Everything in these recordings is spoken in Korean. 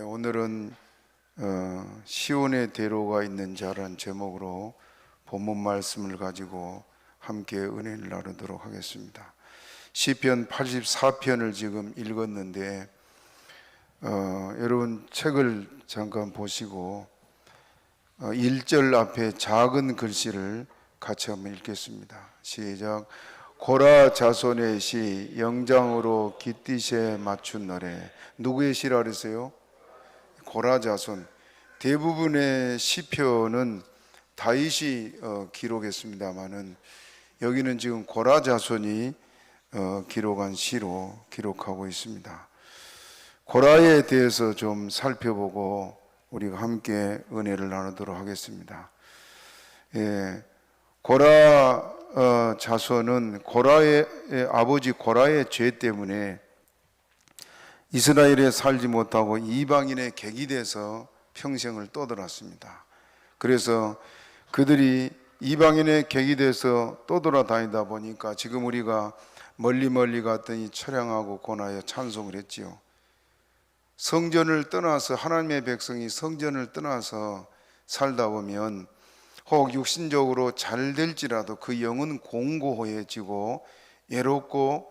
오늘은 시온의 대로가 있는 자라는 제목으로 본문 말씀을 가지고 함께 은혜를 나누도록 하겠습니다. 시편 84편을 지금 읽었는데 여러분 책을 잠깐 보시고 1절 앞에 작은 글씨를 같이 한번 읽겠습니다. 시작. 고라 자손의 시 영장으로 깃딧에 맞춘 노래. 누구의 시라 그랬어요? 고라 자손. 대부분의 시편은 다윗이 기록했습니다마는 여기는 지금 고라 자손이 기록한 시로 기록하고 있습니다. 고라에 대해서 좀 살펴보고 우리가 함께 은혜를 나누도록 하겠습니다. 고라 자손은 고라의 아버지 고라의 죄 때문에 이스라엘에 살지 못하고 이방인의 객이 돼서 평생을 떠돌았습니다. 그래서 그들이 이방인의 객이 돼서 떠돌아다니다 보니까 지금 우리가 멀리 갔더니 처량하고 고나여 찬송을 했지요. 성전을 떠나서 하나님의 백성이 성전을 떠나서 살다 보면 혹 육신적으로 잘 될지라도 그 영은 공고해지고 외롭고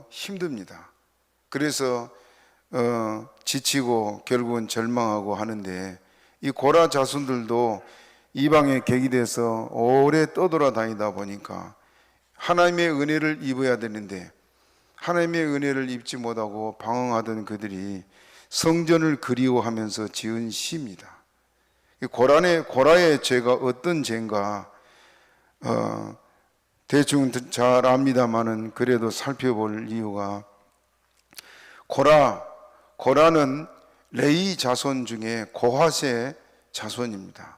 힘듭니다. 그래서 지치고 결국은 절망하고 하는데 이 고라 자손들도 이방의 객이 돼서 오래 떠돌아다니다 보니까 하나님의 은혜를 입어야 되는데 하나님의 은혜를 입지 못하고 방황하던 그들이 성전을 그리워하면서 지은 시입니다. 고라의 죄가 어떤 죄인가 대충 잘 압니다마는 그래도 살펴볼 이유가 고라는 레위 자손 중에 고핫의 자손입니다.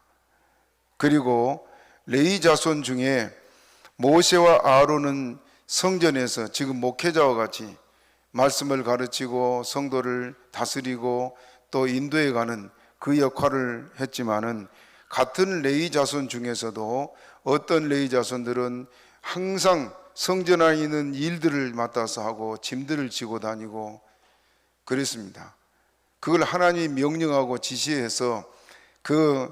그리고 레위 자손 중에 모세와 아론은 성전에서 지금 목회자와 같이 말씀을 가르치고 성도를 다스리고 또 인도해 가는 그 역할을 했지만은 같은 레위 자손 중에서도 어떤 레위 자손들은 항상 성전 안에 있는 일들을 맡아서 하고 짐들을 지고 다니고 그랬습니다. 그걸 하나님이 명령하고 지시해서 그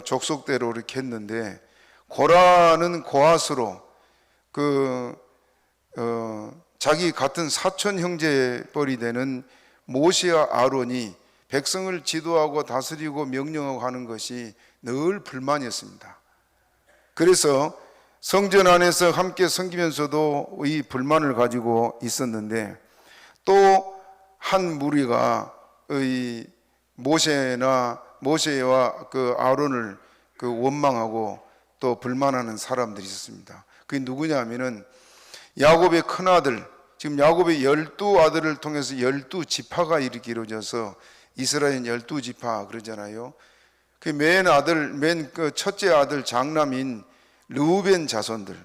족속대로 이렇게 했는데 고라는 고핫으로 자기 같은 사촌 형제뻘이 되는 모세와 아론이 백성을 지도하고 다스리고 명령하고 하는 것이 늘 불만이었습니다. 그래서 성전 안에서 함께 섬기면서도 이 불만을 가지고 있었는데 또 한 무리가 이 모세와 그 아론을 원망하고 또 불만하는 사람들이 있었습니다. 그게 누구냐면은 야곱의 큰 아들, 지금 야곱의 12아들을 통해서 12지파가 이렇게 이루어져서 이스라엘 12지파 그러잖아요. 그 그 첫째 아들 장남인 르우벤 자손들이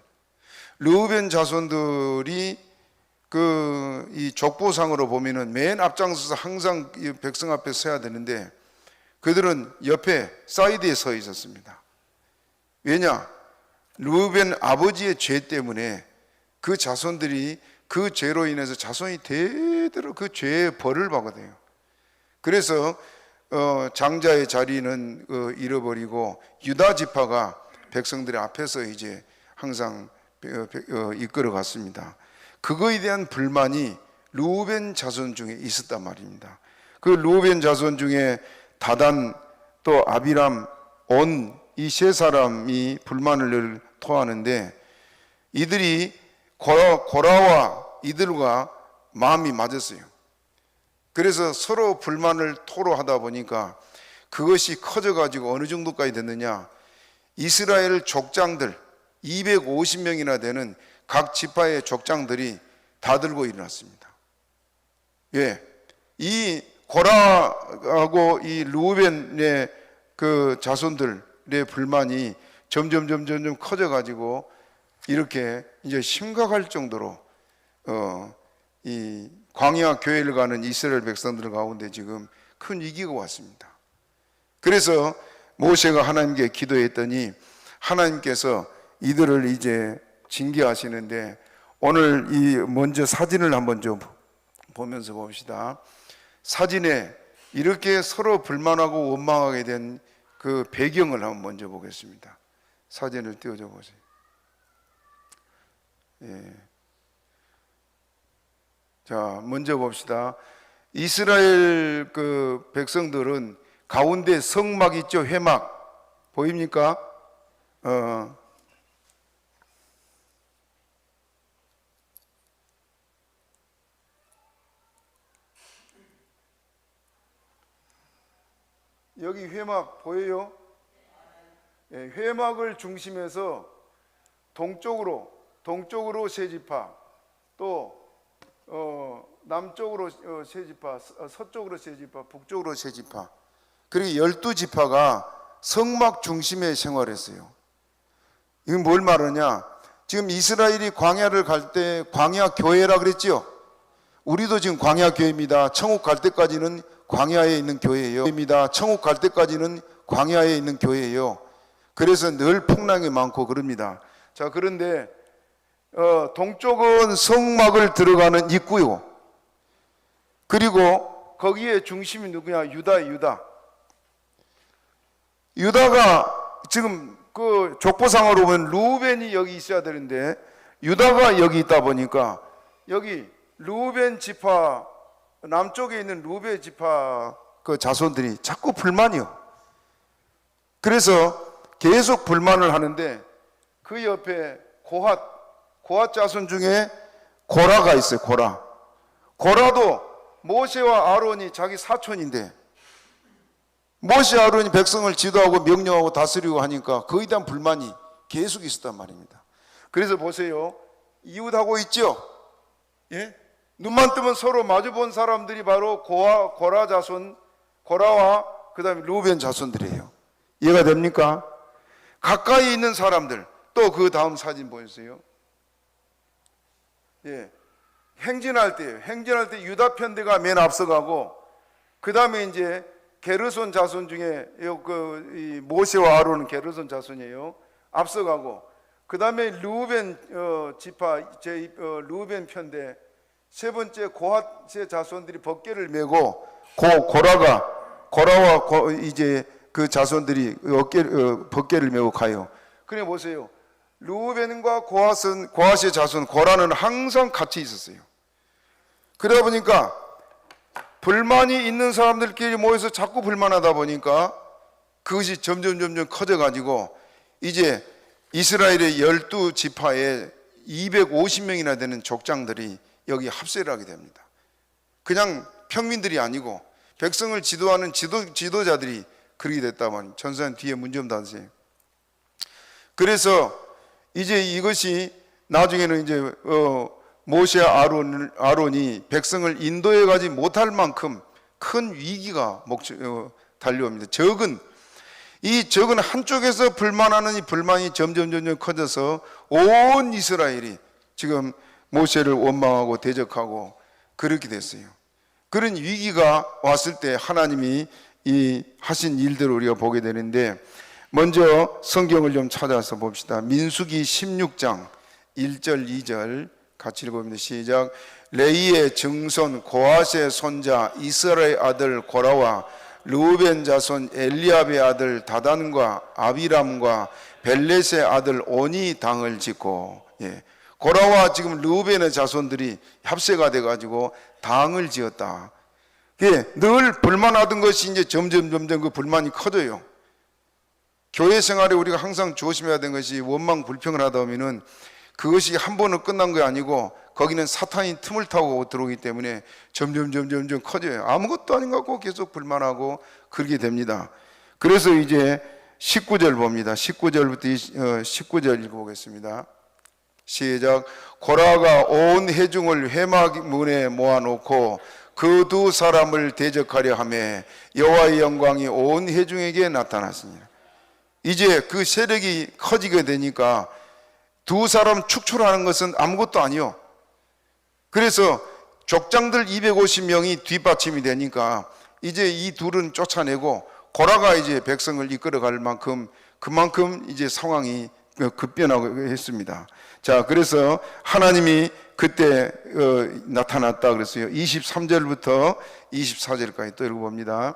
이 족보상으로 보면은 맨 앞장서서 항상 백성 앞에 서야 되는데 그들은 옆에 사이드에 서 있었습니다. 왜냐? 르우벤 아버지의 죄 때문에 그 자손들이 그 죄로 인해서 자손이 대대로 그 죄의 벌을 받거든요. 그래서 장자의 자리는 잃어버리고 유다 지파가 백성들의 앞에서 이제 항상 이끌어 갔습니다. 그거에 대한 불만이 르우벤 자손 중에 있었단 말입니다. 그 르우벤 자손 중에 다단 또 아비람 온 이 세 사람이 불만을 토하는데 이들이 고라와 이들과 마음이 맞았어요. 그래서 서로 불만을 토로하다 보니까 그것이 커져가지고 어느 정도까지 됐느냐, 이스라엘 족장들 250명이나 되는 각 지파의 족장들이 다 들고 일어났습니다. 이 고라하고 이 르우벤의 그 자손들의 불만이 점점 커져가지고 이렇게 이제 심각할 정도로 이 광야 교회를 가는 이스라엘 백성들 가운데 지금 큰 위기가 왔습니다. 그래서 모세가 하나님께 기도했더니 하나님께서 이들을 이제 징계하시는데 오늘 이 먼저 사진을 한번 좀 보면서 봅시다. 사진에 이렇게 서로 불만하고 원망하게 된 그 배경을 한번 먼저 보겠습니다. 사진을 띄워줘 보세요. 예. 자, 먼저 봅시다. 이스라엘 그 백성들은 가운데 성막 있죠? 회막 보입니까? 여기 회막 보여요? 예, 회막을 중심해서 동쪽으로 세 지파, 또 남쪽으로 세 지파, 서쪽으로 세 지파, 북쪽으로 세 지파, 그리고 12지파가 성막 중심에 생활했어요. 이건 뭘 말하냐? 지금 이스라엘이 광야를 갈 때 광야 교회라 그랬죠? 우리도 지금 광야 교회입니다. 천국 갈 때까지는 광야에 있는 교회예요. 천국 갈 때까지는 광야에 있는 교회예요. 그래서 늘 풍랑이 많고 그럽니다. 자, 그런데 동쪽은 성막을 들어가는 입구요. 그리고 거기에 중심이 누구냐? 유다. 유다가 지금 그 족보상으로 보면 루벤이 여기 있어야 되는데 유다가 여기 있다 보니까 여기 루벤 지파, 남쪽에 있는 루벤 지파 그 자손들이 자꾸 불만이요. 그래서 계속 불만을 하는데 그 옆에 고핫 자손 중에 고라가 있어요. 고라도 모세와 아론이 자기 사촌인데 모세 아론이 백성을 지도하고 명령하고 다스리고 하니까 그에 대한 불만이 계속 있었단 말입니다. 그래서 보세요. 이웃하고 있죠? 예? 눈만 뜨면 서로 마주본 사람들이 바로 고라 자손, 고라와 그 다음에 루벤 자손들이에요. 이해가 됩니까? 가까이 있는 사람들. 또 그 다음 사진 보였어요. 예. 행진할 때 유다 편대가 맨 앞서가고 그 다음에 이제 게르손 자손 중에 이 모세와 아론은 게르손 자손이에요. 앞서가고 그 다음에 루벤 지파 루벤 편대 세 번째 고핫의 자손들이 벗개를 메고 고라와 이제 그 자손들이 벗개를 메고 가요. 그래 보세요. 루벤과 고핫의 자손 고라는 항상 같이 있었어요. 그러다 보니까 불만이 있는 사람들끼리 모여서 자꾸 불만하다 보니까 그것이 점점 커져가지고 이제 이스라엘의 12지파에 250명이나 되는 족장들이 여기 합세를 하게 됩니다. 그냥 평민들이 아니고 백성을 지도하는 지도자들이 그렇게 됐다면 전사님 뒤에 문 좀 닫으세요. 그래서 이제 이것이 나중에는 이제 모세와 아론이 백성을 인도해 가지 못할 만큼 큰 위기가 달려옵니다. 이 적은 한쪽에서 불만하는 이 불만이 점점 커져서 온 이스라엘이 지금 모세를 원망하고 대적하고 그렇게 됐어요. 그런 위기가 왔을 때 하나님이 이 하신 일들을 우리가 보게 되는데 먼저 성경을 좀 찾아서 봅시다. 민수기 16장 1절 2절 같이 읽어봅니다. 시작. 레이의 증손 고핫의 손자 이스라엘 아들 고라와 르우벤 자손 엘리압의 아들 다단과 아비람과 벨렛의 아들 오니 당을 짓고, 고라와 지금 르우벤의 자손들이 합세가 돼가지고 당을 지었다. 늘 불만하던 것이 이제 점점 그 불만이 커져요. 교회 생활에 우리가 항상 조심해야 되는 것이 원망 불평을 하다 보면은 그것이 한 번은 끝난 게 아니고 거기는 사탄이 틈을 타고 들어오기 때문에 점점 커져요. 아무것도 아닌 것 같고 계속 불만하고 그렇게 됩니다. 그래서 이제 19절 봅니다. 19절부터 19절 읽어보겠습니다. 시작. 고라가 온 회중을 회막문에 모아놓고 그 두 사람을 대적하려 하매 여호와의 영광이 온 회중에게 나타났습니다. 이제 그 세력이 커지게 되니까 두 사람 축출하는 것은 아무것도 아니요. 그래서 족장들 250명이 뒷받침이 되니까 이제 이 둘은 쫓아내고 고라가 이제 백성을 이끌어갈 만큼 그만큼 이제 상황이 급변하고 했습니다. 자, 그래서 하나님이 그때 나타났다 그랬어요. 23절부터 24절까지 또 읽어봅니다.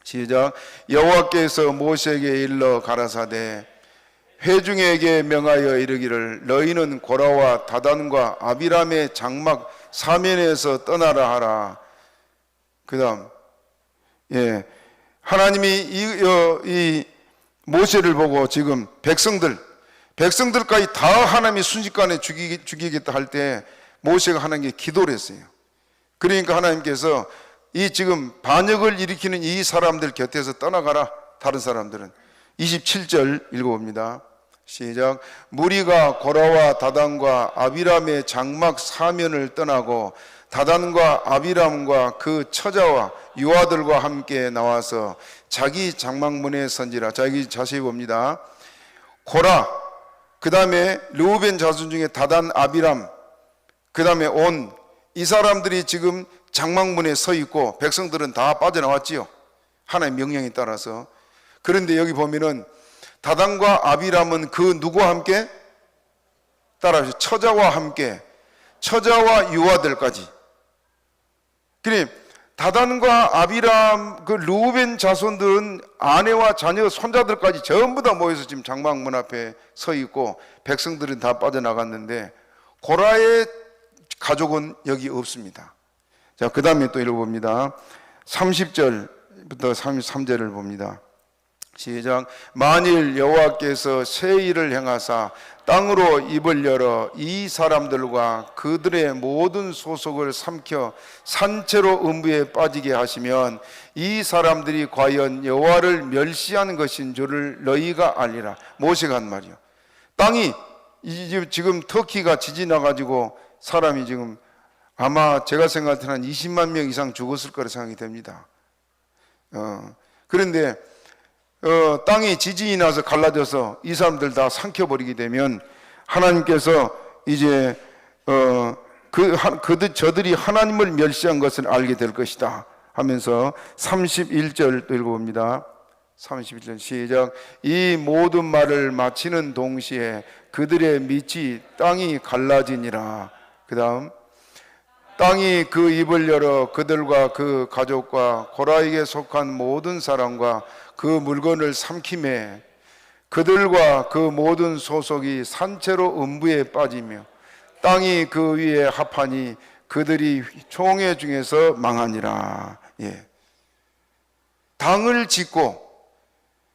시작. 여호와께서 모세에게 일러 가라사대 회중에게 명하여 이르기를 너희는 고라와 다단과 아비람의 장막 사면에서 떠나라 하라. 그 다음 하나님이 이 모세를 보고 지금 백성들까지 다 하나님이 순식간에 죽이겠다 할 때 모세가 하나님께 기도를 했어요. 그러니까 하나님께서 이 지금 반역을 일으키는 이 사람들 곁에서 떠나가라. 다른 사람들은 27절 읽어봅니다. 시작. 무리가 고라와 다단과 아비람의 장막 사면을 떠나고 다단과 아비람과 그 처자와 유아들과 함께 나와서 자기 장막문에 선지라. 자, 여기 자세히 봅니다. 고라, 그 다음에 르우벤 자손 중에 다단, 아비람, 그 다음에 온, 이 사람들이 지금 장막문에 서 있고 백성들은 다 빠져나왔지요. 하나님의 명령에 따라서. 그런데 여기 보면은 다단과 아비람은 그 누구와 함께? 따라하시죠. 처자와 함께, 처자와 유아들까지. 그래 다단과 아비람, 그 르우벤 자손들은 아내와 자녀, 손자들까지 전부 다 모여서 지금 장막문 앞에 서 있고 백성들은 다 빠져나갔는데 고라의 가족은 여기 없습니다. 자, 그 다음에 또 읽어봅니다. 30절부터 33절을 봅니다. 시작. 만일 여호와께서 새 일을 행하사 땅으로 입을 열어 이 사람들과 그들의 모든 소속을 삼켜 산채로 음부에 빠지게 하시면 이 사람들이 과연 여호와를 멸시하는 것인 줄을 너희가 알리라. 모세가 한 말이요. 땅이 지금 터키가 지진 나가지고 사람이 지금 아마 제가 생각할 때는 한 20만 명 이상 죽었을 거라 생각이 됩니다. 그런데 땅이 지진이 나서 갈라져서 이 사람들 다 삼켜버리게 되면 하나님께서 이제 저들이 하나님을 멸시한 것을 알게 될 것이다 하면서 31절 또 읽어봅니다. 31절 시작. 이 모든 말을 마치는 동시에 그들의 밑이 땅이 갈라지니라. 그 다음 땅이 그 입을 열어 그들과 그 가족과 고라에게 속한 모든 사람과 그 물건을 삼킴에 그들과 그 모든 소속이 산채로 음부에 빠지며 땅이 그 위에 합하니 그들이 총회 중에서 망하니라. 당을 짓고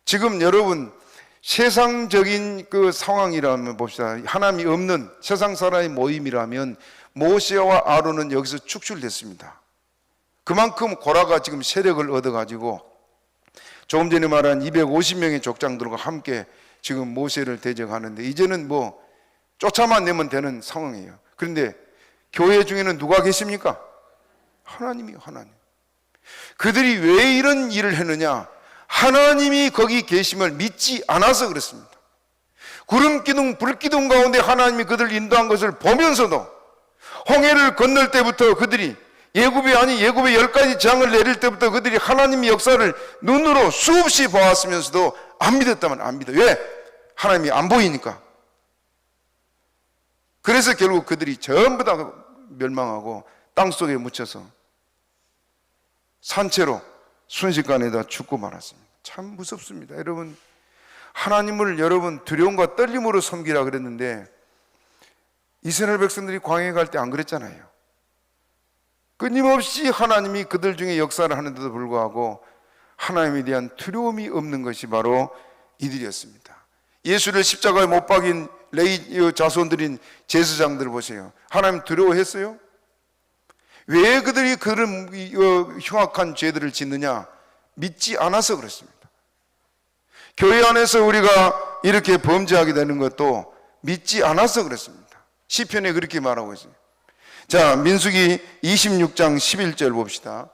지금 여러분 세상적인 그 상황이라면 봅시다. 하나님이 없는 세상 사람의 모임이라면 모세와 아론은 여기서 축출됐습니다. 그만큼 고라가 지금 세력을 얻어가지고 조금 전에 말한 250명의 족장들과 함께 지금 모세를 대적하는데 이제는 뭐 쫓아만 내면 되는 상황이에요. 그런데 교회 중에는 누가 계십니까? 하나님이요, 하나님. 그들이 왜 이런 일을 했느냐? 하나님이 거기 계심을 믿지 않아서 그렇습니다. 구름 기둥, 불 기둥 가운데 하나님이 그들을 인도한 것을 보면서도 홍해를 건널 때부터 그들이 예굽의 10가지 재앙을 내릴 때부터 그들이 하나님의 역사를 눈으로 수없이 보았으면서도 안 믿었다면 안 믿어요. 왜? 하나님이 안 보이니까. 그래서 결국 그들이 전부 다 멸망하고 땅속에 묻혀서 산채로 순식간에 다 죽고 말았습니다. 참 무섭습니다. 여러분, 하나님을 여러분 두려움과 떨림으로 섬기라 그랬는데 이스라엘 백성들이 광야에 갈 때 안 그랬잖아요. 끊임없이 하나님이 그들 중에 역사를 하는데도 불구하고 하나님에 대한 두려움이 없는 것이 바로 이들이었습니다. 예수를 십자가에 못 박인 레위 자손들인 제사장들 보세요. 하나님 두려워했어요? 왜 그들이 그런 흉악한 죄들을 짓느냐? 믿지 않아서 그렇습니다. 교회 안에서 우리가 이렇게 범죄하게 되는 것도 믿지 않아서 그렇습니다. 시편에 그렇게 말하고 있어요. 자, 민수기 26장 11절 봅시다.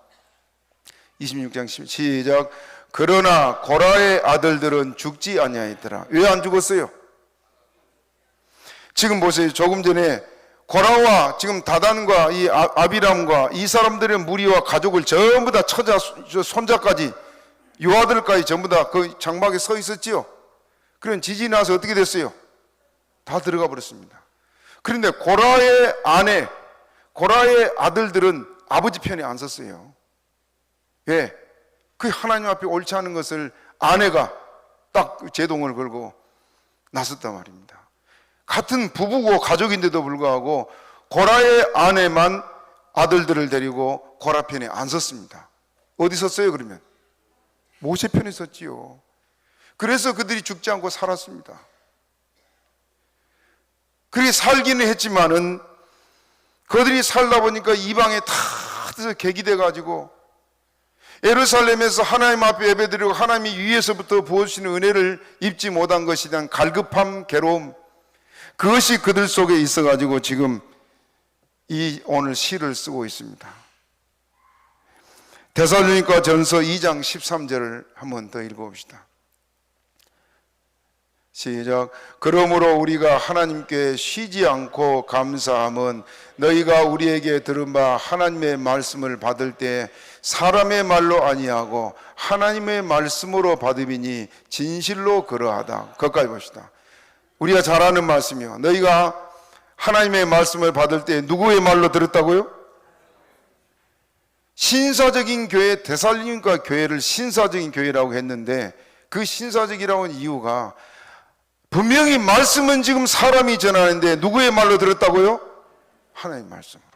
26장 11절 시작. 그러나 고라의 아들들은 죽지 아니하였더라. 왜 안 죽었어요? 지금 보세요. 조금 전에 고라와 지금 다단과 이 아비람과 이 사람들의 무리와 가족을 전부 다 처자, 손자까지 유아들까지 전부 다 그 장막에 서 있었지요. 그런 지진이 나서 어떻게 됐어요? 다 들어가 버렸습니다. 그런데 고라의 아내, 고라의 아들들은 아버지 편에 안 섰어요. 왜? 그 하나님 앞에 옳지 않은 것을 아내가 딱 제동을 걸고 나섰단 말입니다. 같은 부부고 가족인데도 불구하고 고라의 아내만 아들들을 데리고 고라 편에 안 섰습니다. 어디 섰어요 그러면? 모세 편에 섰지요. 그래서 그들이 죽지 않고 살았습니다. 그렇게 살기는 했지만은 그들이 살다 보니까 이방에 다 객이 돼가지고 예루살렘에서 하나님 앞에 예배드리고 하나님이 위에서부터 부어주시는 은혜를 입지 못한 것에 대한 갈급함, 괴로움, 그것이 그들 속에 있어가지고 지금 이 오늘 시를 쓰고 있습니다. 데살로니가 전서 2장 13절을 한번 더 읽어봅시다. 시작. 그러므로 우리가 하나님께 쉬지 않고 감사함은 너희가 우리에게 들은 바 하나님의 말씀을 받을 때 사람의 말로 아니하고 하나님의 말씀으로 받음이니 진실로 그러하다. 거기까지 봅시다. 우리가 잘 아는 말씀이요. 너희가 하나님의 말씀을 받을 때 누구의 말로 들었다고요? 신사적인 교회, 데살로니가 교회를 신사적인 교회라고 했는데 그 신사적이라는 이유가 분명히 말씀은 지금 사람이 전하는데 누구의 말로 들었다고요? 하나님의 말씀으로.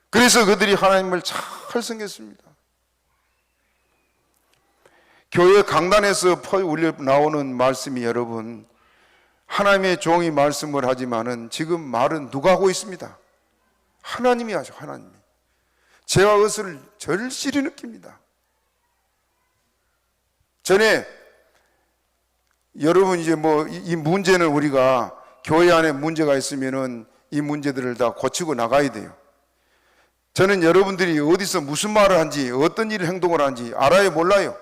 그래서 그들이 하나님을 잘 섬겼습니다. 교회 강단에서 울려 나오는 말씀이 여러분, 하나님의 종이 말씀을 하지만은 지금 말은 누가 하고 있습니다? 하나님이 하죠. 하나님이. 죄와 것을 절실히 느낍니다. 전에 여러분 이제 이 문제는 우리가 교회 안에 문제가 있으면은 이 문제들을 다 고치고 나가야 돼요. 저는 여러분들이 어디서 무슨 말을 한지 어떤 일을 행동을 한지 알아요? 몰라요?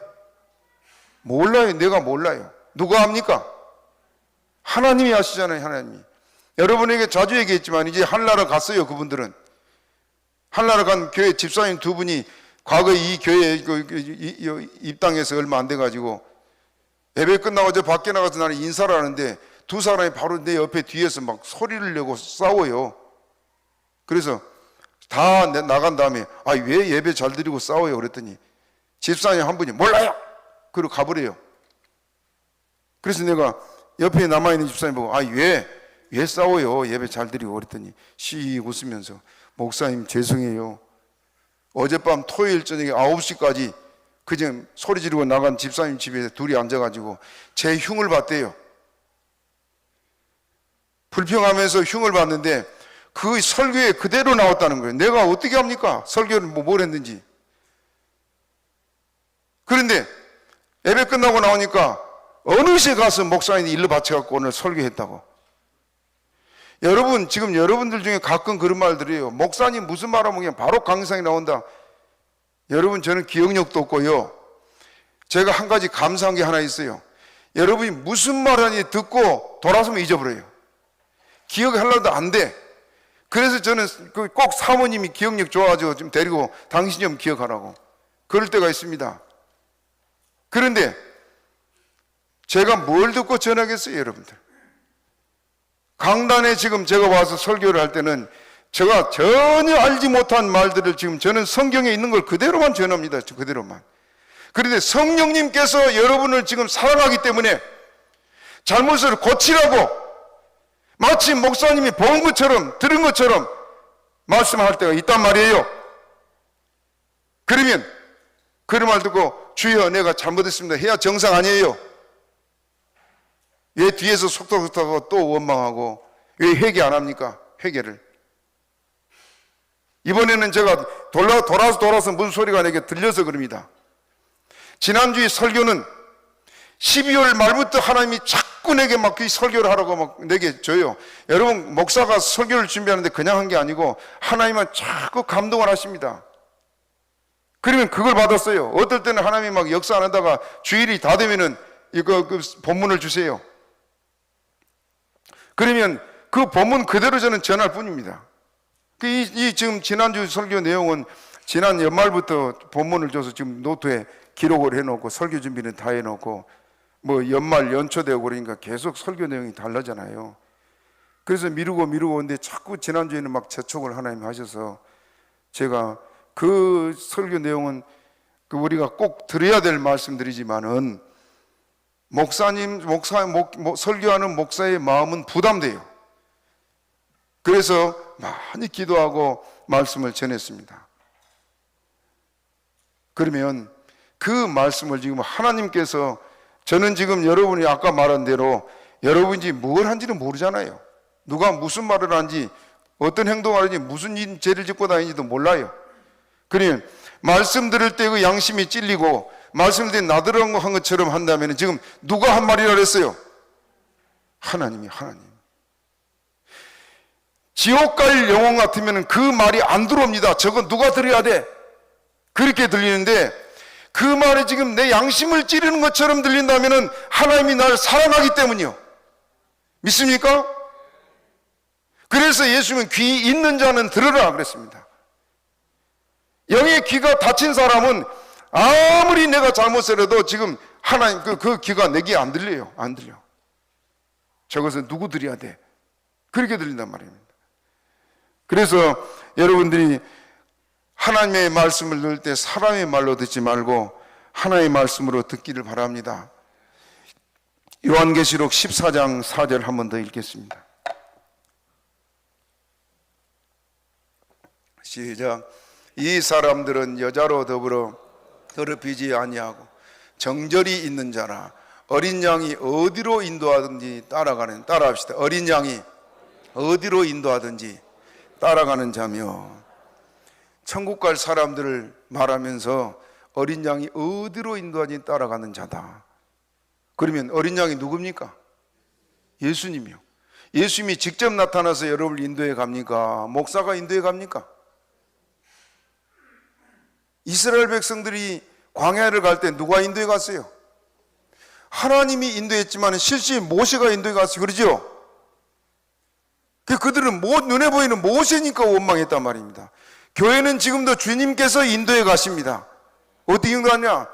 몰라요. 내가 몰라요. 누가 합니까? 하나님이 하시잖아요. 하나님이. 여러분에게 자주 얘기했지만 이제 하늘나라 갔어요. 그분들은. 하늘나라 간 교회 집사님 두 분이 과거에 이 교회에 입당해서 얼마 안 돼가지고 예배 끝나고 저 밖에 나가서 나는 인사를 하는데 두 사람이 바로 내 옆에 뒤에서 막 소리를 내고 싸워요. 그래서 다 나간 다음에 왜 예배 잘 드리고 싸워요? 그랬더니 집사님 한 분이 몰라요! 그리고 가버려요. 그래서 내가 옆에 남아있는 집사님 보고 왜 싸워요? 예배 잘 드리고 그랬더니 씩 웃으면서 목사님 죄송해요. 어젯밤 토요일 저녁에 9시까지 그냥 소리 지르고 나간 집사님 집에 둘이 앉아가지고 제 흉을 봤대요. 불평하면서 흉을 봤는데 그 설교에 그대로 나왔다는 거예요. 내가 어떻게 합니까? 설교를 뭘 했는지. 그런데 예배 끝나고 나오니까 어느새 가서 목사님이 일러 바쳐갖고 오늘 설교했다고. 여러분 지금 여러분들 중에 가끔 그런 말들이에요. 목사님 무슨 말하면 그냥 바로 강의상에 나온다. 여러분 저는 기억력도 없고요. 제가 한 가지 감사한 게 하나 있어요. 여러분이 무슨 말 하는지 듣고 돌아서면 잊어버려요. 기억하려도 안 돼. 그래서 저는 꼭 사모님이 기억력 좋아가지고 좀 데리고 당신 좀 기억하라고 그럴 때가 있습니다. 그런데 제가 뭘 듣고 전하겠어요 여러분들. 강단에 지금 제가 와서 설교를 할 때는 제가 전혀 알지 못한 말들을 지금 저는 성경에 있는 걸 그대로만 전합니다. 그대로만. 그런데 성령님께서 여러분을 지금 사랑하기 때문에 잘못을 고치라고 마치 목사님이 본 것처럼 들은 것처럼 말씀할 때가 있단 말이에요. 그러면 그런 말 듣고 주여 내가 잘못했습니다 해야 정상 아니에요? 왜 뒤에서 속닥속닥하고 또 원망하고 왜 회개 안 합니까? 회개를. 이번에는 제가 돌아서 무슨 소리가 내게 들려서 그럽니다. 지난주에 설교는 12월 말부터 하나님이 자꾸 내게 막 그 설교를 하라고 막 내게 줘요. 여러분 목사가 설교를 준비하는데 그냥 한 게 아니고 하나님은 자꾸 감동을 하십니다. 그러면 그걸 받았어요. 어떨 때는 하나님이 막 역사 안 하다가 주일이 다 되면은 이거 그 본문을 주세요. 그러면 그 본문 그대로 저는 전할 뿐입니다. 이 지금 지난주 설교 내용은 지난 연말부터 본문을 줘서 지금 노트에 기록을 해놓고 설교 준비는 다 해놓고 뭐 연말 연초되고 그러니까 계속 설교 내용이 달라잖아요. 그래서 미루고 오는데 자꾸 지난주에는 막 재촉을 하나님 하셔서 제가 그 설교 내용은 우리가 꼭 들어야 될 말씀들이지만은 설교하는 목사의 마음은 부담돼요. 그래서 많이 기도하고 말씀을 전했습니다. 그러면 그 말씀을 지금 하나님께서, 저는 지금 여러분이 아까 말한 대로 여러분이 뭘 한지는 모르잖아요. 누가 무슨 말을 하는지, 어떤 행동을 하는지, 무슨 죄를 짓고 다니는지도 몰라요. 그러니 말씀 들을 때 그 양심이 찔리고 말씀 들을 때 나들어간 것처럼 한다면 지금 누가 한 말이라 그랬어요? 하나님. 지옥 갈 영혼 같으면 그 말이 안 들어옵니다. 저건 누가 들어야 돼? 그렇게 들리는데 그 말이 지금 내 양심을 찌르는 것처럼 들린다면 하나님이 나를 사랑하기 때문이요. 믿습니까? 그래서 예수님은 귀 있는 자는 들으라 그랬습니다. 영의 귀가 닫힌 사람은 아무리 내가 잘못을 지금 하나님 그 귀가 내 귀에 안 들려요. 안 들려. 저것은 누구 들어야 돼? 그렇게 들린단 말입니다. 그래서 여러분들이 하나님의 말씀을 들을 때 사람의 말로 듣지 말고 하나님의 말씀으로 듣기를 바랍니다. 요한계시록 14장 4절 한 번 더 읽겠습니다. 시작. 이 사람들은 여자로 더불어 더럽히지 아니하고 정절이 있는 자라. 어린 양이 어디로 인도하든지 따라합시다. 어린 양이 어디로 인도하든지 따라가는 자며. 천국 갈 사람들을 말하면서 어린 양이 어디로 인도하든지 따라가는 자다. 그러면 어린 양이 누굽니까? 예수님이요. 예수님이 직접 나타나서 여러분을 인도해 갑니까? 목사가 인도해 갑니까? 이스라엘 백성들이 광야를 갈 때 누가 인도해 갔어요? 하나님이 인도했지만 실제 모세가 인도해 갔어요. 그러죠? 그들은 눈에 보이는 모세니까 원망했단 말입니다. 교회는 지금도 주님께서 인도해 가십니다. 어떻게 인도하냐?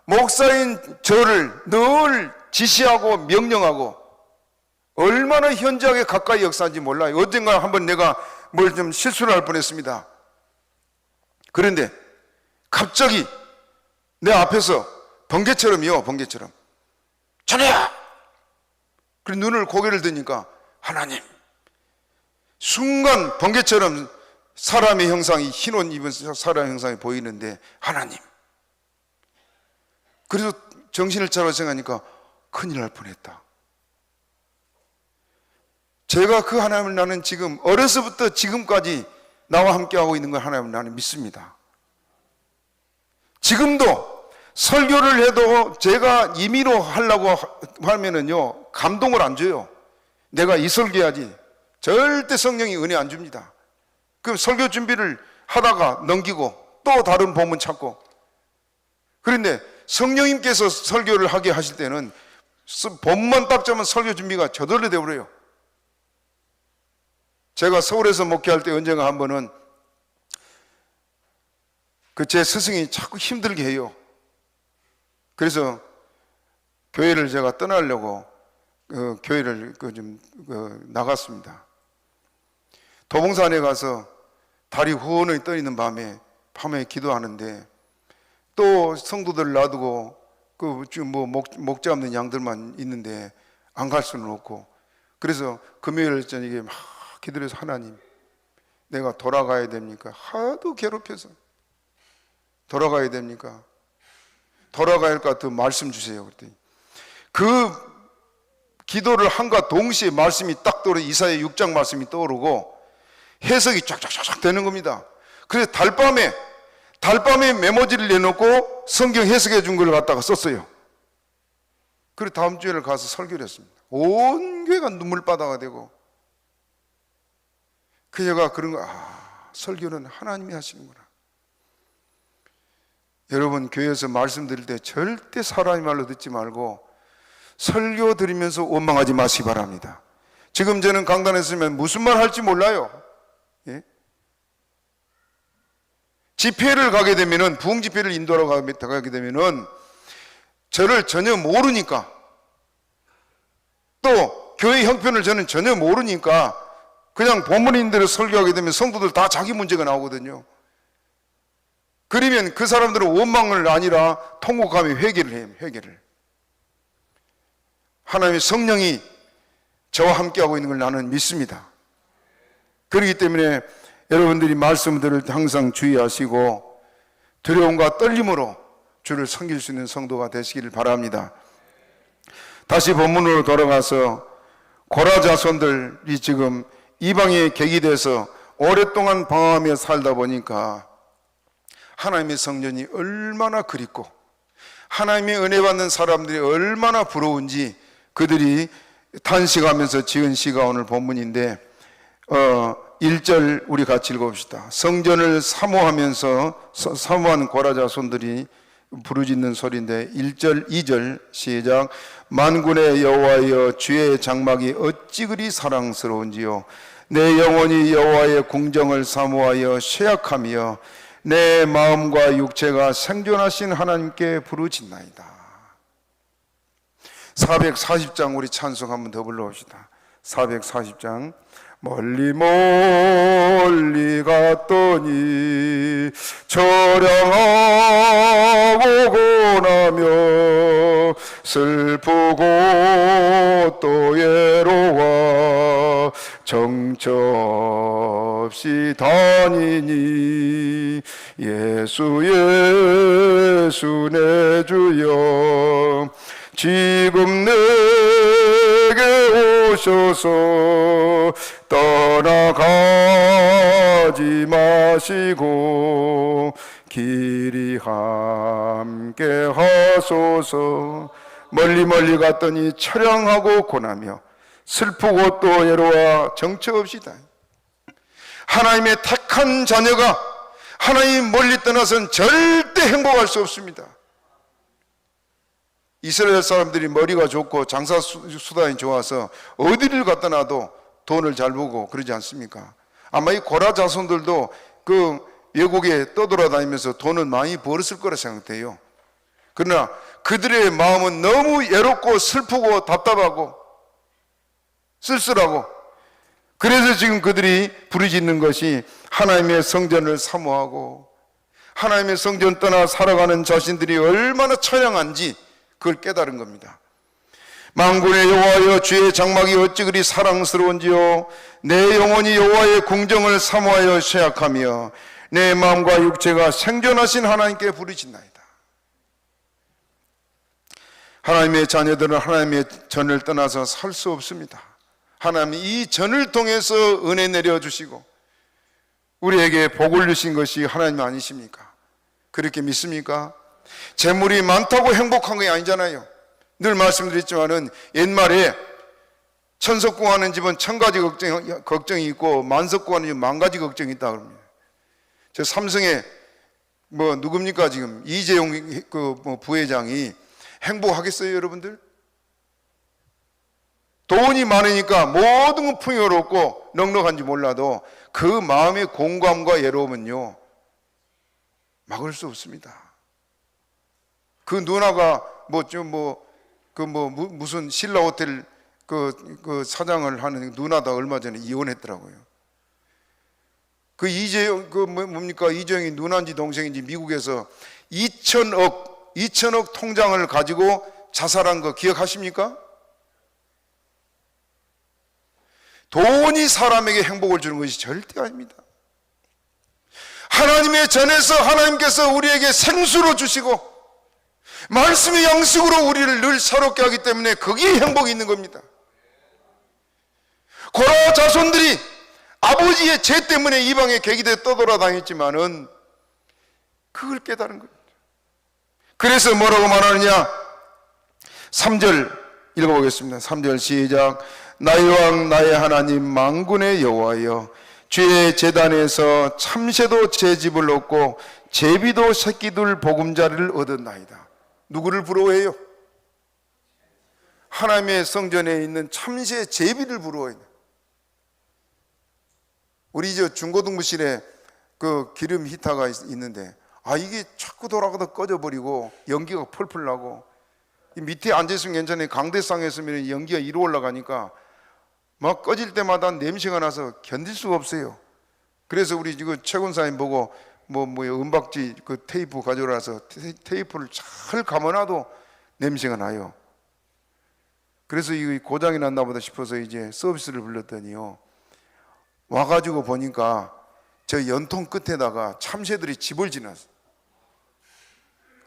목사인 저를 늘 지시하고 명령하고, 얼마나 현저하게 가까이 역사한지 몰라요. 언젠가 한번 내가 뭘 좀 실수를 할 뻔했습니다. 그런데 갑자기 내 앞에서 번개처럼요, 번개처럼 전해야! 그리고 고개를 드니까 하나님. 순간 번개처럼 사람의 형상이, 흰 옷 입은 사람의 형상이 보이는데 하나님. 그래서 정신을 차려 생각하니까 큰일 날 뻔했다. 제가 그 하나님을 나는 지금 어려서부터 지금까지 나와 함께하고 있는 걸 하나님을 나는 믿습니다. 지금도 설교를 해도 제가 임의로 하려고 하면은요, 감동을 안 줘요. 내가 이 설교해야지. 절대 성령이 은혜 안 줍니다. 그럼 설교 준비를 하다가 넘기고 또 다른 본문 찾고. 그런데 성령님께서 설교를 하게 하실 때는 본문만 딱 잡으면 설교 준비가 저절로 되어버려요. 제가 서울에서 목회할 때 언젠가 한 번은 제 스승이 자꾸 힘들게 해요. 그래서 교회를 제가 떠나려고 교회를 나갔습니다. 도봉산에 가서 달이 후원히 떠 있는 밤에 기도하는데 또 성도들 놔두고 지금 목 잡는 양들만 있는데 안 갈 수는 없고, 그래서 금요일 저녁에 막 기도해서 하나님, 내가 돌아가야 됩니까? 하도 괴롭혀서 돌아가야 됩니까? 돌아가야 할 것 같으면 말씀 주세요. 그랬더니 그 기도를 한과 동시에 말씀이 딱 떠오르고 이사야 6장 말씀이 떠오르고 해석이 쫙쫙쫙 되는 겁니다. 그래서 달밤에 메모지를 내놓고 성경 해석해 준 걸 갖다가 썼어요. 그리고 다음 주에 가서 설교를 했습니다. 온 교회가 눈물바다가 되고, 그녀가 그런 거, 설교는 하나님이 하시는구나. 여러분, 교회에서 말씀 드릴 때 절대 사람의 말로 듣지 말고 설교 드리면서 원망하지 마시기 바랍니다. 지금 저는 강단에 있으면 무슨 말 할지 몰라요. 예? 집회를 가게 되면은, 부흥 집회를 인도하러 가게 되면은 저를 전혀 모르니까, 또 교회 형편을 저는 전혀 모르니까 그냥 본문인들을 설교하게 되면 성도들 다 자기 문제가 나오거든요. 그러면 그 사람들은 원망을 아니라 통곡하며 회개를 해요. 회개를. 하나님의 성령이 저와 함께하고 있는 걸 나는 믿습니다. 그렇기 때문에 여러분들이 말씀 들을 때 항상 주의하시고 두려움과 떨림으로 주를 섬길 수 있는 성도가 되시기를 바랍니다. 다시 본문으로 돌아가서 고라 자손들이 지금 이방에 객이돼서 오랫동안 방황하며 살다 보니까 하나님의 성전이 얼마나 그립고 하나님의 은혜 받는 사람들이 얼마나 부러운지 그들이 탄식하면서 지은 시가 오늘 본문인데 1절 우리 같이 읽어봅시다. 성전을 사모하면서 사모하는 고라 자손들이 부르짖는 소리인데 1절 2절 시작. 만군의 여호와여 주의 장막이 어찌 그리 사랑스러운지요. 내 영혼이 여호와의 궁정을 사모하여 쇠약하며 내 마음과 육체가 생존하신 하나님께 부르짖나이다. 440장 우리 찬송 한번 더 불러봅시다. 440장. 멀리 멀리 갔더니 저량하고 고나며 슬프고 또 외로워 정처 없이 다니니 예수 예수 내 주여 지금 내게 오셔서 떠나가지 마시고 길이 함께 하소서. 멀리 멀리 갔더니 처량하고 고나며 슬프고 또 외로워 정처 없이다. 하나님의 택한 자녀가 하나님 멀리 떠나선 절대 행복할 수 없습니다. 이스라엘 사람들이 머리가 좋고 장사 수단이 좋아서 어디를 갖다 놔도 돈을 잘 벌고 그러지 않습니까? 아마 이 고라 자손들도 그 외국에 떠돌아다니면서 돈을 많이 벌었을 거라 생각돼요. 그러나 그들의 마음은 너무 외롭고 슬프고 답답하고 쓸쓸하고, 그래서 지금 그들이 부르짖는 것이 하나님의 성전을 사모하고 하나님의 성전 떠나 살아가는 자신들이 얼마나 처량한지 그걸 깨달은 겁니다. 만군의 여호와여 주의 장막이 어찌 그리 사랑스러운지요. 내 영혼이 여호와의 궁정을 사모하여 쇠약하며 내 마음과 육체가 생존하신 하나님께 부르짖나이다. 하나님의 자녀들은 하나님의 전을 떠나서 살 수 없습니다. 하나님이 이 전을 통해서 은혜 내려주시고 우리에게 복을 주신 것이 하나님 아니십니까? 그렇게 믿습니까? 재물이 많다고 행복한 게 아니잖아요. 늘 말씀드렸지만은 옛말에 천석 구하는 집은 1000가지 걱정이 있고 만석 구하는 집은 10,000가지 걱정이 있다 그럽니다. 저 삼성에 누굽니까 지금 이재용 부회장이 행복하겠어요 여러분들? 돈이 많으니까 모든 건 풍요롭고 넉넉한지 몰라도 그 마음의 공감과 외로움은요 막을 수 없습니다. 그 누나가 무슨 신라 호텔 그 사장을 하는 누나다 얼마 전에 이혼했더라고요. 그 이재용 이재용이 누나인지 동생인지 미국에서 2천억 통장을 가지고 자살한 거 기억하십니까? 돈이 사람에게 행복을 주는 것이 절대 아닙니다. 하나님의 전에서 하나님께서 우리에게 생수로 주시고 말씀의 양식으로 우리를 늘 사롭게 하기 때문에 거기에 행복이 있는 겁니다. 고라 자손들이 아버지의 죄 때문에 이방에 객이돼 떠돌아다녔지만은 그걸 깨달은 겁니다. 그래서 뭐라고 말하느냐? 3절 읽어보겠습니다. 3절 시작. 나의 왕 나의 하나님 만군의 여호와여 주의 제단에서 참새도 제 집을 얻고 제비도 새끼들 보금자리를 얻었나이다. 누구를 부러워해요? 하나님의 성전에 있는 참새 제비를 부러워해요. 우리 중고등부실에 그 기름 히터가 있는데 이게 자꾸 돌아가다 꺼져버리고 연기가 펄펄 나고 밑에 앉아있으면 괜찮아요. 강대상에 있으면 연기가 이로 올라가니까 막 꺼질 때마다 냄새가 나서 견딜 수가 없어요. 그래서 우리 지금 최 권사님 보고 은박지 그 테이프 가져와서 테이프를 잘 감아놔도 냄새가 나요. 그래서 이 고장이 났나 보다 싶어서 이제 서비스를 불렀더니요, 와가지고 보니까 저 연통 끝에다가 참새들이 집을 지났어.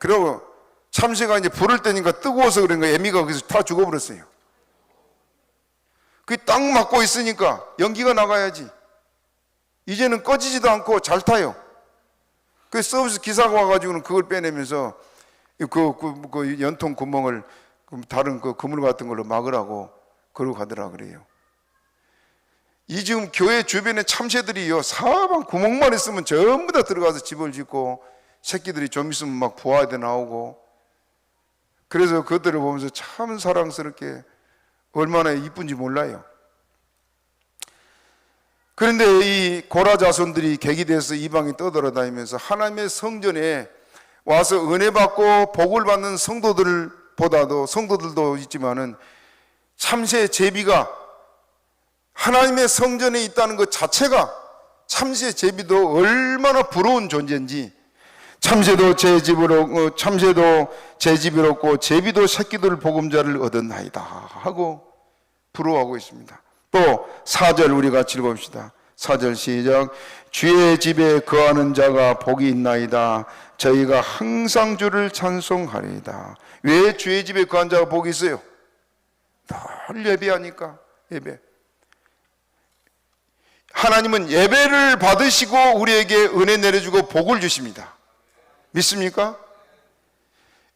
그리고 참새가 이제 불을 때니까 뜨거워서 그런가 애미가 거기서 다 죽어버렸어요. 그게 딱 맞고 있으니까 연기가 나가야지. 이제는 꺼지지도 않고 잘 타요. 그 서비스 기사가 와가지고는 그걸 빼내면서 그 연통 구멍을 다른 그 그물 같은 걸로 막으라고 그러고 가더라 그래요. 이 지금 교회 주변에 참새들이요, 사방 구멍만 있으면 전부 다 들어가서 집을 짓고 새끼들이 좀 있으면 막 부화돼 나오고, 그래서 그것들을 보면서 참 사랑스럽게 얼마나 이쁜지 몰라요. 그런데 이 고라 자손들이 계기돼서 이방에 떠돌아다니면서 하나님의 성전에 와서 은혜 받고 복을 받는 성도들도 있지만은 참새 제비가 하나님의 성전에 있다는 것 자체가, 참새 제비도 얼마나 부러운 존재인지, 참새도 제 집을 얻고 제비도 새끼들 복음자를 얻었나이다 하고 부러워하고 있습니다. 또 4절 우리 같이 읽어봅시다. 4절 시작. 주의 집에 거하는 자가 복이 있나이다. 저희가 항상 주를 찬송하리이다. 왜 주의 집에 거하는 자가 복이 있어요? 늘 예배하니까. 예배. 하나님은 예배를 받으시고 우리에게 은혜 내려주고 복을 주십니다. 믿습니까?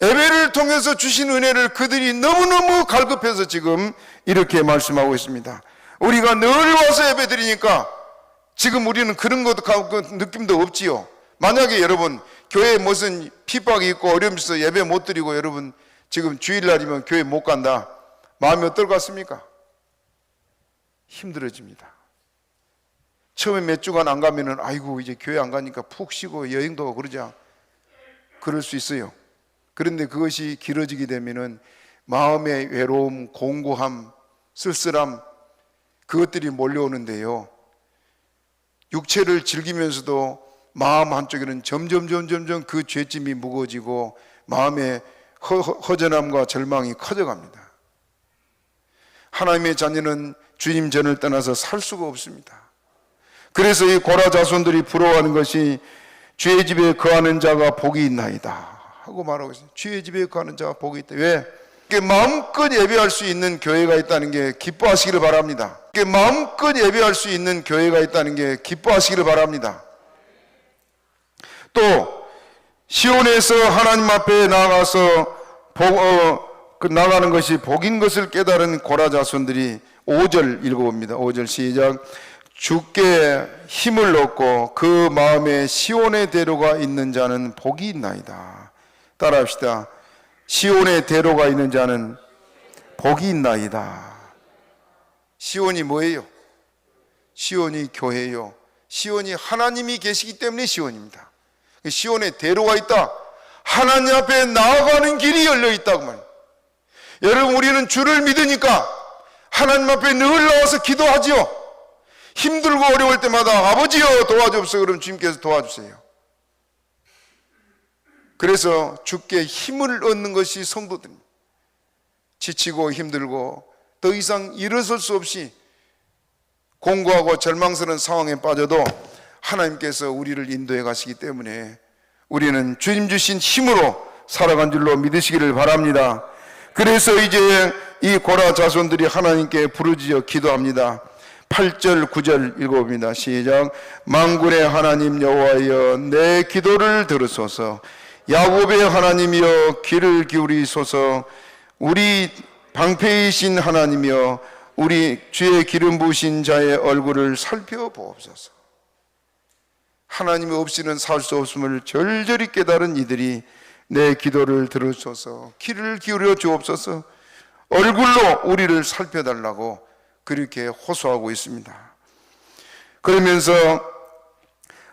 예배를 통해서 주신 은혜를 그들이 너무너무 갈급해서 지금 이렇게 말씀하고 있습니다. 우리가 늘 와서 예배 드리니까 지금 우리는 그런 것도 느낌도 없지요. 만약에 여러분 교회에 무슨 핍박이 있고 어려움이 있어 예배 못 드리고 여러분 지금 주일날이면 교회 못 간다, 마음이 어떨 것 같습니까? 힘들어집니다. 처음에 몇 주간 안 가면은 아이고 이제 교회 안 가니까 푹 쉬고 여행도 가고 그러자, 그럴 수 있어요. 그런데 그것이 길어지게 되면은 마음의 외로움, 공고함, 쓸쓸함, 그것들이 몰려오는데요, 육체를 즐기면서도 마음 한쪽에는 점점 그 죄짐이 무거워지고 마음의 허전함과 절망이 커져갑니다. 하나님의 자녀는 주님 전을 떠나서 살 수가 없습니다. 그래서 이 고라 자손들이 부러워하는 것이 주의 집에 거하는 자가 복이 있나이다 하고 말하고 있습니다. 주의 집에 거하는 자가 복이 있다. 왜? 마음껏 예배할 수 있는 교회가 있다는 게 기뻐하시기를 바랍니다. 마음껏 예배할 수 있는 교회가 있다는 게 기뻐하시기를 바랍니다. 또 시온에서 하나님 앞에 나가서 나가는 것이 복인 것을 깨달은 고라 자손들이 5절 읽어봅니다. 5절 시작. 주께 힘을 얻고 그 마음에 시온의 대로가 있는 자는 복이 있나이다. 따라합시다. 시온의 대로가 있는 자는 복이 있나이다. 시온이 뭐예요? 시온이 교회예요. 시온이 하나님이 계시기 때문에 시온입니다. 시온의 대로가 있다. 하나님 앞에 나아가는 길이 열려 있다고 말입니다. 여러분, 우리는 주를 믿으니까 하나님 앞에 늘 나와서 기도하지요. 힘들고 어려울 때마다 아버지여 도와주옵소서. 그럼 주님께서 도와주세요. 그래서 주께 힘을 얻는 것이 성도들입니다. 지치고 힘들고 더 이상 일어설 수 없이 공고하고 절망스러운 상황에 빠져도 하나님께서 우리를 인도해 가시기 때문에 우리는 주님 주신 힘으로 살아간 줄로 믿으시기를 바랍니다. 그래서 이제 이 고라 자손들이 하나님께 부르짖어 기도합니다. 8절 9절 읽어봅니다. 시작. 만군의 하나님 여호와여 내 기도를 들으소서. 야곱의 하나님이여 귀를 기울이소서. 우리 방패이신 하나님이여 우리 주의 기름 부으신 자의 얼굴을 살펴보옵소서. 하나님이 없이는 살 수 없음을 절절히 깨달은 이들이 내 기도를 들으소서. 귀를 기울여 주옵소서. 얼굴로 우리를 살펴달라고 그렇게 호소하고 있습니다. 그러면서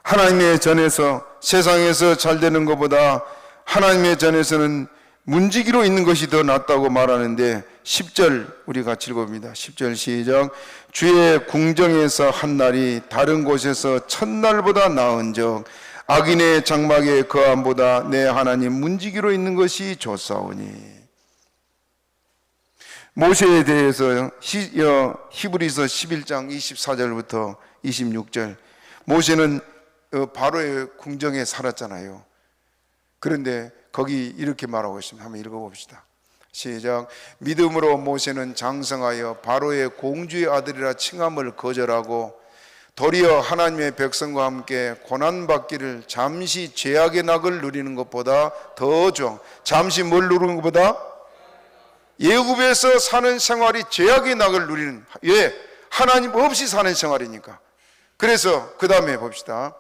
하나님의 전에서 세상에서 잘 되는 것보다 하나님의 전에서는 문지기로 있는 것이 더 낫다고 말하는데 10절 우리 같이 읽어봅니다. 10절 시작. 주의 궁정에서 한 날이 다른 곳에서 첫날보다 나은즉 악인의 장막에 거함보다 내 하나님 문지기로 있는 것이 좋사오니. 모세에 대해서 히브리서 11장 24절부터 26절, 모세는 바로의 궁정에 살았잖아요. 그런데 거기 이렇게 말하고 있습니다. 한번 읽어봅시다. 시작. 믿음으로 모세는 장성하여 바로의 공주의 아들이라 칭함을 거절하고 도리어 하나님의 백성과 함께 고난받기를 잠시 죄악의 낙을 누리는 것보다 더 좋아. 잠시 뭘 누리는 것보다? 예굽에서 사는 생활이 죄악의 낙을 누리는, 왜? 하나님 없이 사는 생활이니까. 그래서 그 다음에 봅시다.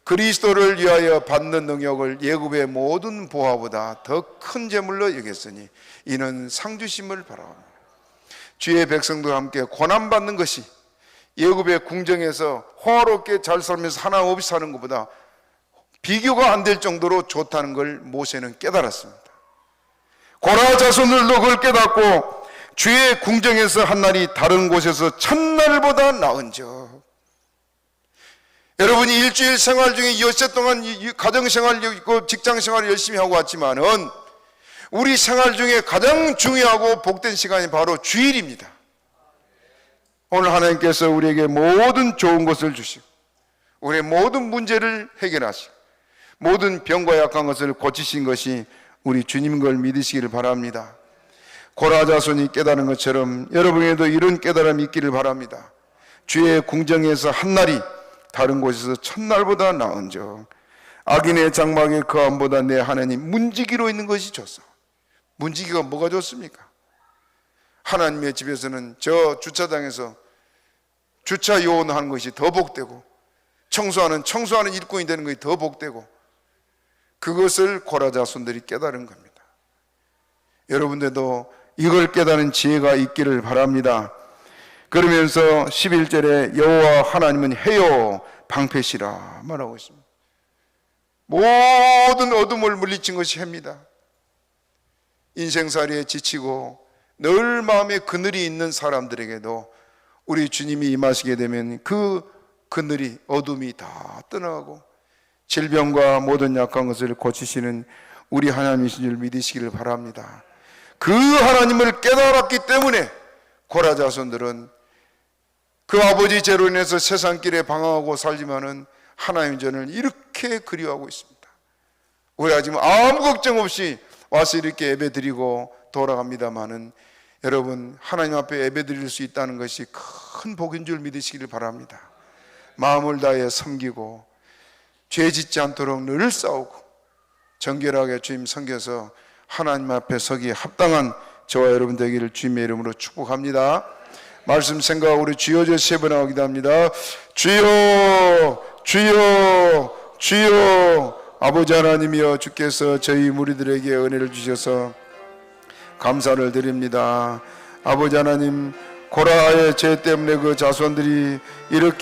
그리스도를 위하여 받는 능력을 예굽의 모든 보화보다 더 큰 재물로 여겼으니 이는 상주심을 바라옵니다. 주의 백성들과 함께 고난받는 것이 예굽의 궁정에서 호화롭게 잘 살면서 하나 없이 사는 것보다 비교가 안 될 정도로 좋다는 걸 모세는 깨달았습니다. 고라 자손들도 그걸 깨닫고 주의 궁정에서 한 날이 다른 곳에서 첫날보다 나은즉. 여러분이 일주일 생활 중에 엿새 동안 가정생활 있고 직장생활을 열심히 하고 왔지만은 우리 생활 중에 가장 중요하고 복된 시간이 바로 주일입니다. 오늘 하나님께서 우리에게 모든 좋은 것을 주시고 우리의 모든 문제를 해결하시고 모든 병과 약한 것을 고치신 것이 우리 주님인 걸 믿으시기를 바랍니다. 고라 자손이 깨달은 것처럼 여러분에도 이런 깨달음이 있기를 바랍니다. 주의 궁정에서 한 날이 다른 곳에서 첫날보다 나은즉 악인의 장막에 거함보다 내 하나님 문지기로 있는 것이 좋소. 문지기가 뭐가 좋습니까? 하나님의 집에서는 저 주차장에서 주차 요원하는 것이 더 복되고 청소하는 일꾼이 되는 것이 더 복되고, 그것을 고라 자손들이 깨달은 겁니다. 여러분들도 이걸 깨달은 지혜가 있기를 바랍니다. 그러면서 11절에 여호와 하나님은 해요 방패시라 말하고 있습니다. 모든 어둠을 물리친 것이 해입니다. 인생살이에 지치고 늘 마음에 그늘이 있는 사람들에게도 우리 주님이 임하시게 되면 그 그늘이, 어둠이 다 떠나가고 질병과 모든 약한 것을 고치시는 우리 하나님이신 줄 믿으시기를 바랍니다. 그 하나님을 깨달았기 때문에 고라 자손들은 그 아버지 죄로 인해서 세상길에 방황하고 살지만은 하나님 전을 이렇게 그리워하고 있습니다. 우리가 지금 아무 걱정 없이 와서 이렇게 예배 드리고 돌아갑니다마는 여러분, 하나님 앞에 예배 드릴 수 있다는 것이 큰 복인 줄 믿으시기를 바랍니다. 마음을 다해 섬기고 죄 짓지 않도록 늘 싸우고 정결하게 주님 섬겨서 하나님 앞에 서기에 합당한 저와 여러분 되기를 주님의 이름으로 축복합니다. 말씀 생각하고 우리 주여 저 세 번 하기도 합니다. 주여 주여 주여. 아버지 하나님이여, 주께서 저희 무리들에게 은혜를 주셔서 감사를 드립니다. 아버지 하나님, 고라의 죄 때문에 그 자손들이 이렇게